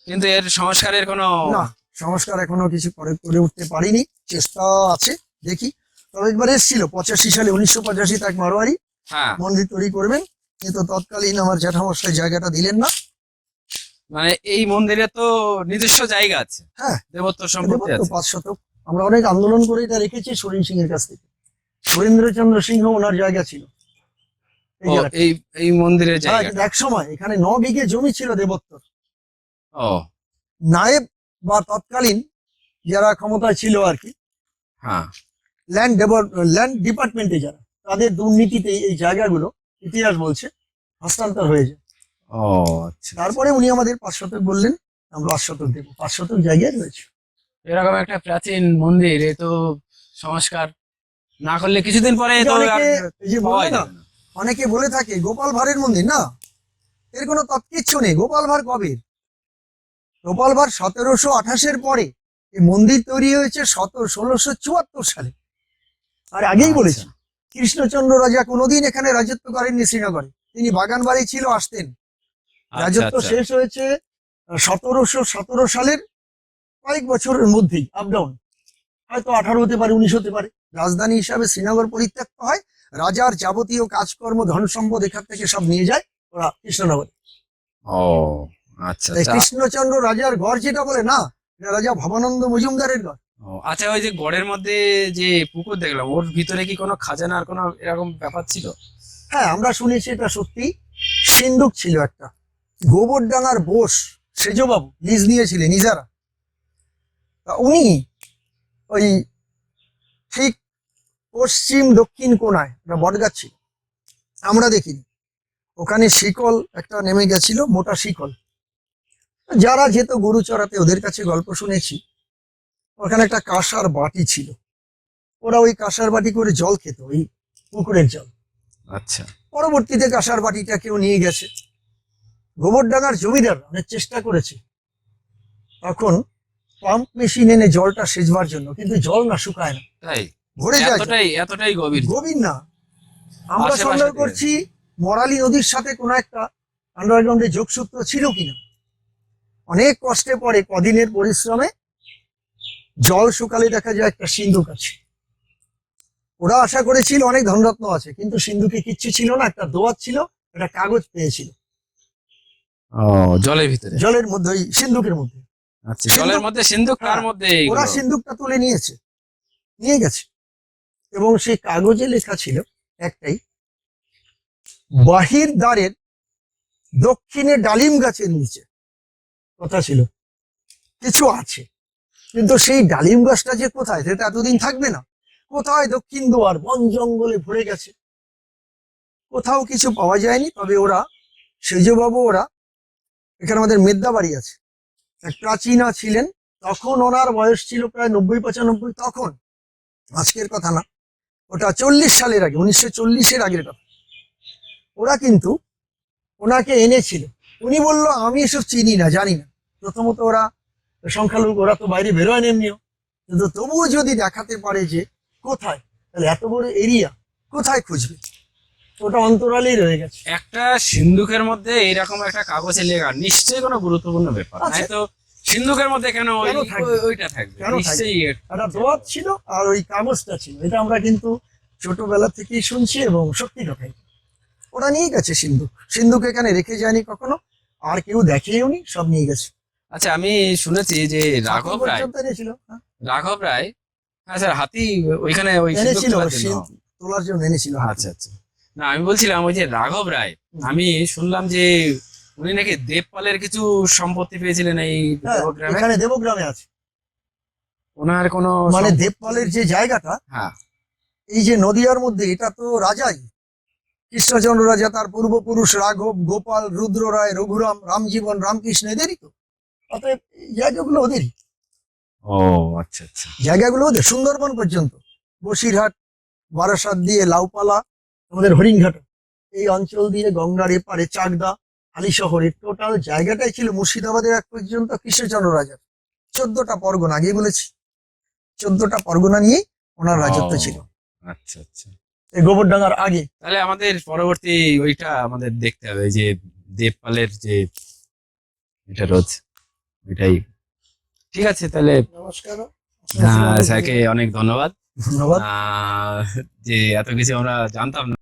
A: কিন্তু এর সংস্কারের কোনো
B: না, সংস্কার এখনো কিছু করে উঠতে পারিনি, চেষ্টা আছে, দেখি। তবে একবার এসেছিল 85 সালে, 1985 এক মারোয়ারি
A: হ্যাঁ
B: মন্দির তৈরি করবেন, কিন্তু তৎকালীন আমার জ্যাঠামশাই জায়গাটা দিলেন না।
A: মানে এই মন্দিরে তো নিজস্ব জায়গা আছে,
B: হ্যাঁ,
A: দেবত্ব সম্পত্তি
B: দেবত্ব
A: আছে।
B: 5 শতক। আমরা অনেক আন্দোলন করে এটা রেখেছি সরিন সিং এর কাছ থেকে। সুরেন্দ্রচন্দ্র সিংহ ওনার জায়গা ছিল এই
A: ও
B: জায়গাটা।
A: এই মন্দিরের
B: হ্যাঁ,
A: জায়গা।
B: কিন্তু এক সময় এখানে 9 বিঘে জমি ছিল দেবত্বর।
A: ও
B: নায়েব বা তৎকালীন যারা ক্ষমতায় ছিল আর কি,
A: হ্যাঁ
B: ল্যান্ড ডিপার্টমেন্টে যারা, তাদের দুর্নীতিতে এই জায়গাগুলো ইতিহাস বলছে হস্তান্তর হয়ে যায়।
A: ও আচ্ছা।
B: তারপরে উনি আমাদের 5 শতক বললেন, আমরা 5 শতক দেবো, 5 শতক জায়গায় রয়েছে।
A: এরকম একটা প্রাচীন মন্দির, এ তো সংস্কার না করলে কিছুদিন পরে
B: এই যে
A: তো আর
B: অনেকে এই যে
A: পাওয়াই
B: বলে না,
A: যাবে না।
B: অনেকে বলে থাকে গোপাল ভাঁড়ের মন্দির, না, এর কোনো তৎকিচ্ছু নেই। গোপাল ভাঁড় কবে? গোপাল ভাঁড় 1728-এর পরে এই মন্দির তৈরি হয়েছে 1674 সালে। আর আগেই
A: আচ্ছা।
B: বলেছি, কৃষ্ণচন্দ্র রাজা কোনোদিন এখানে রাজত্ব করেননি শ্রীনগরে, তিনি বাগান বাড়ি ছিল, আসতেন।
A: আচ্ছা
B: রাজত্ব
A: আচ্ছা
B: শেষ হয়েছে 1717 সালের কয়েক বছরের মধ্যেই, আপ ডাউন, হয়তো 18 হতে পারে, 19 হতে পারে। রাজধানী হিসাবে শ্রীনগর পরিত্যক্ত হয়, রাজার যাবতীয় কাজকর্ম ধন সম্পদ এখান থেকে সব নিয়ে যায় ওরা কৃষ্ণনগরে।
A: ও আচ্ছা
B: তাই
A: আচ্ছা।
B: কৃষ্ণচন্দ্র রাজার ঘর যেটা বলে না, এটা রাজা ভবানন্দ মজুমদারের ঘর।
A: ও, আচ্ছা ওই যে গড়ের মধ্যে যে পুকুর দেখলাম, ওর ভিতরে কি কোনো খাজানার কোনো এরকম ব্যাপার ছিল?
B: হ্যাঁ, আমরা শুনেছি এটা সত্যি। সিন্ধুক ছিল একটা, গোবরডাঙ্গার বোস সেজবাবু লিজ নিয়েছিলেন ইজারা। তা উনি ওই ঠিক পশ্চিম দক্ষিণ কোণায় একটা বটগাছ ছিল, আমরা দেখিনি, ওখানে শিকল একটা নেমে গেছিল, মোটা শিকল। যারা যেত গরু চড়াতে, ওদের কাছে গল্প শুনেছি, ওখানে একটা কাঁসার বাটি ছিল, ওরা ওই কাঁসার বাটি করে জল খেত, ওই পুকুরের জল।
A: আচ্ছা
B: পরবর্তীতে কাঁসার বাটিটা কেউ নিয়ে গেছে। গোবরডাঙ্গার জমিদার অনেক চেষ্টা করেছে তখন পাম্প মেশিন এনে জলটা সেচবার জন্য, কিন্তু জল না শুকায় না,
A: তাই?
B: ভরে যায় জল।
A: এতটাই গভীর?
B: গভীর না, আমরা
A: আশেপাশে
B: সন্দেহ
A: দিয়ে।
B: করছি মরালি নদীর সাথে কোনো একটা আন্ডারগ্রাউন্ডে যোগসূত্র ছিল কিনা। অনেক কষ্টে পরে, কদিনের পরিশ্রমে জল শুকালে দেখা যায় একটা সিন্ধুক আছে। ওরা আশা করেছিল অনেক ধনরত্ন আছে, কিন্তু সিন্ধুকে কিচ্ছু ছিল না, একটা দোয়াত ছিল, একটা কাগজ পেয়েছিল
A: ও জলের ভিতরে?
B: জলের মধ্যে, ওই সিন্ধুকের মধ্যে।
A: আচ্ছা,
B: সিন্ধুক-
A: জলের মধ্যে সিন্ধুক, তার
B: হ্যাঁ,
A: মধ্যে
B: ওরা
A: এইগুলো।
B: সিন্ধুকটা তুলে নিয়ে গেছে, এবং সেই কাগজে লেখা ছিল একটাই, বাহির দ্বারের দক্ষিণে ডালিম গাছের নিচে কথা ছিল কিছু আছে, কিন্তু সেই ডালিম গাছটা যে কোথায় সেটা এতদিন থাকবে না। কোথায় দক্ষিণ দুয়ার, বন জঙ্গলে ভরে গেছে, কোথাও কিছু পাওয়া যায়নি। তবে ওরা, সেজবাবু, ওরা, এখানে আমাদের মেদ্দাবাড়ি আছে, এক প্রাচীনা ছিলেন, তখন ওনার বয়স ছিল প্রায় 90-95, তখন, আজকের কথা না, ওটা 40 সালের আগে, 1940-এর আগের কথা। ওরা কিন্তু ওনাকে এনেছিল, উনি বলল আমি এসব চিনি না, জানি না। প্রথমত ওরা সংখ্যালঘু, ওরা তো বাইরে বেরোয় এমনিও, কিন্তু তবুও যদি দেখাতে পারে যে কোথায়, তাহলে এত বড় এরিয়া কোথায় খুঁজবে, ওটা অন্তরালেই রয়ে গেছে।
A: একটা সিন্ধুকের মধ্যে এরকম একটা কাগজে লেখা নিশ্চয়ই কোনো গুরুত্বপূর্ণ ব্যাপার,
B: আচ্ছা।
A: নাই তো সিন্ধুকের মধ্যে কেন
B: কেন থাকবে?
A: ওইটা থাকবে?
B: কেন থাকবে?
A: নিশ্চয়ই
B: একটা দোয়াত ছিল আর ওই কাগজটা ছিল, এটা আমরা কিন্তু ছোটবেলা থেকেই শুনছি, এবং সত্যি কথাই। ওরা নিয়ে গেছে সিন্ধুক এখানে রেখে যায়নি কখনো, আর কেউ দেখেও নি, সব নিয়ে গেছে।
A: আচ্ছা, আমি শুনেছি যে রাঘব রায়,
B: পর্যন্ত এনেছিল, হ্যাঁ,
A: রাঘব রায়, হ্যাঁ স্যার, হাতি ওইখানে ওই সিন্ধুক
B: এনেছিল,
A: তোলার জন্য।
B: তোলার জন্য এনেছিল।
A: আচ্ছা আচ্ছা। না, আমি বলছিলাম ওই যে রাঘব রায়, আমি শুনলাম যে উনি নাকি দেবপালের কিছু সম্পত্তি পেয়েছিলেন এই
B: হ্যাঁ,
A: দেবগ্রামে।
B: এখানে দেবগ্রামে আছে,
A: ওনার কোনো
B: মানে
A: সম্পত্তি-
B: দেবপালের যে জায়গাটা,
A: হ্যাঁ
B: এই যে নদিয়ার মধ্যে, এটা তো রাজাই, কৃষ্ণচন্দ্র রাজা, তার পূর্বপুরুষ রাঘব, গোপাল, রুদ্র রায়, রঘুরাম, রামজীবন, রামকৃষ্ণ, এদেরই তো। অতএব এই জায়গাগুলো ওদেরই।
A: ও আচ্ছা আচ্ছা।
B: জায়গাগুলো ওদের সুন্দরবন পর্যন্ত, বসিরহাট, বারাসাত দিয়ে লাউপালা, আমাদের হরিণঘাটা, এই অঞ্চল দিয়ে গঙ্গার এপারে চাকদা, হালি শহরে টোটাল জায়গাটাই ছিল মুর্শিদাবাদের এক পর্যন্ত কৃষ্ণচন্দ্র রাজার। 14টা পরগনা, আগে বলেছি 14টা পরগনা নিয়ে ওনার রাজত্ব ছিল
A: ও, আচ্ছা আচ্ছা।
B: এই গোবরডাঙ্গার আগে।
A: তাহলে আমাদের পরবর্তী ওইটা আমাদের দেখতে হবে, যে দেবপালের যে এটা রোজ, ওইটাই। ঠিক আছে তাহলে।
B: নমস্কার।
A: স্যারকে অনেক ধন্যবাদ।
B: ধন্যবাদ।
A: যে এত কিছু আমরা জানতাম না।